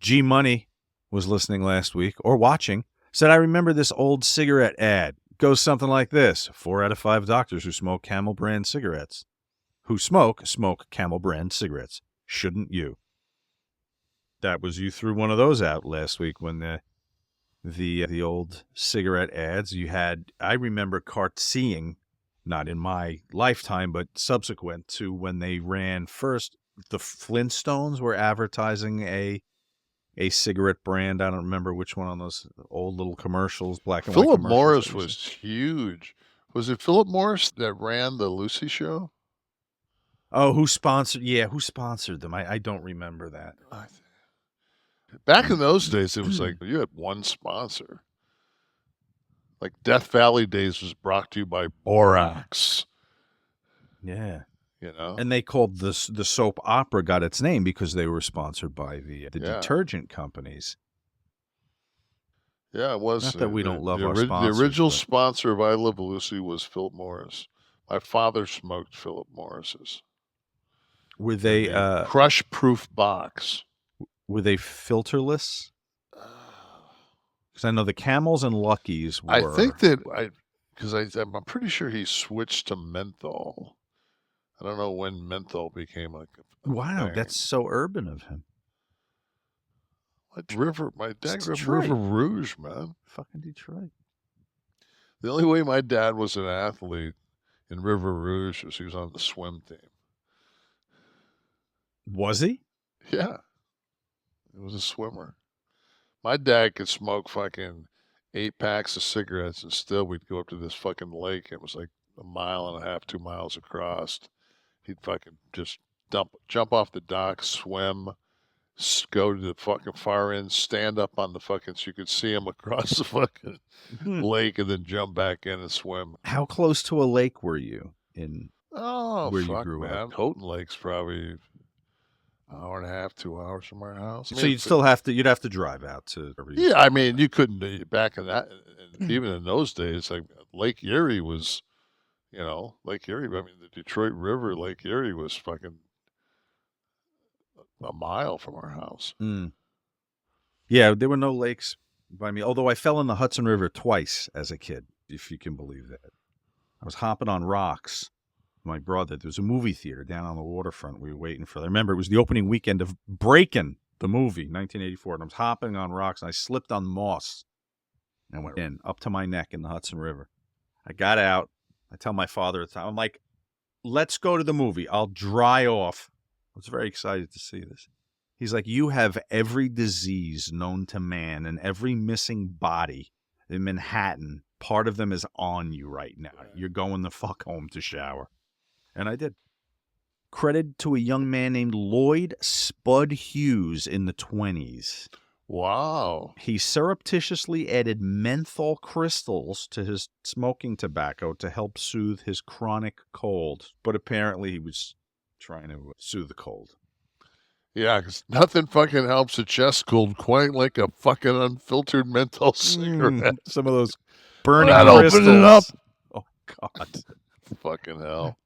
G Money was listening last week, or watching, said, I remember this old cigarette ad. Goes something like this. 4 out of 5 doctors who smoke Camel brand cigarettes. Smoke Camel brand cigarettes. Shouldn't you? That was, you threw one of those out last week when the old cigarette ads you had. I remember seeing, not in my lifetime, but subsequent to when they ran first, the Flintstones were advertising a cigarette brand. I don't remember which one on those old little commercials, black and white Philip commercials. Morris was huge. Was it Philip Morris that ran the Lucy show? Oh, who sponsored? Yeah, who sponsored them? I don't remember that. Back in those days, it was like you had one sponsor. Like Death Valley Days was brought to you by Borax. Yeah. You know? And they called the soap opera got its name because they were sponsored by the detergent companies. Yeah, it was. Not that we don't love our sponsors. The original sponsor of I Love Lucy was Philip Morris. My father smoked Philip Morris's. Were they crush-proof box? Were they filterless? Because I know the Camels and Luckies were. I think that I'm pretty sure he switched to menthol. I don't know when menthol became like a wow, thing. That's so urban of him. My dad grew up in River Rouge, man. Fucking Detroit. The only way my dad was an athlete in River Rouge was he was on the swim team. Was he? Yeah. He was a swimmer. My dad could smoke fucking 8 packs of cigarettes and still we'd go up to this fucking lake. It was like 1.5 miles, 2 miles across. He'd fucking just jump off the dock, swim, go to the fucking far end, stand up on the fucking, so you could see him across the fucking lake, and then jump back in and swim. How close to a lake were you in where you grew up? Houghton Lake's probably 1.5, 2 hours from our house. So you'd have to drive out to. Yeah, I mean, you couldn't back in that. Even in those days, like Lake Erie was, Lake Erie. I mean, the Detroit River, Lake Erie was fucking 1 mile from our house. Yeah, there were no lakes by me. Although I fell in the Hudson River twice as a kid, if you can believe that. I was hopping on rocks. My brother, there was a movie theater down on the waterfront. We were waiting for. I remember it was the opening weekend of Breakin', the movie, 1984, and I was hopping on rocks and I slipped on moss and went in up to my neck in the Hudson River. I got out. I tell my father at the time, I'm like, "Let's go to the movie. I'll dry off." I was very excited to see this. He's like, "You have every disease known to man and every missing body in Manhattan. Part of them is on you right now. You're going the fuck home to shower." And I did. Credit to a young man named Lloyd Spud Hughes in the 1920s. Wow. He surreptitiously added menthol crystals to his smoking tobacco to help soothe his chronic cold. But apparently he was trying to soothe the cold. Yeah, because nothing fucking helps a chest cold quite like a fucking unfiltered menthol cigarette. Some of those burning crystals. Open it up. Oh, God. Fucking hell.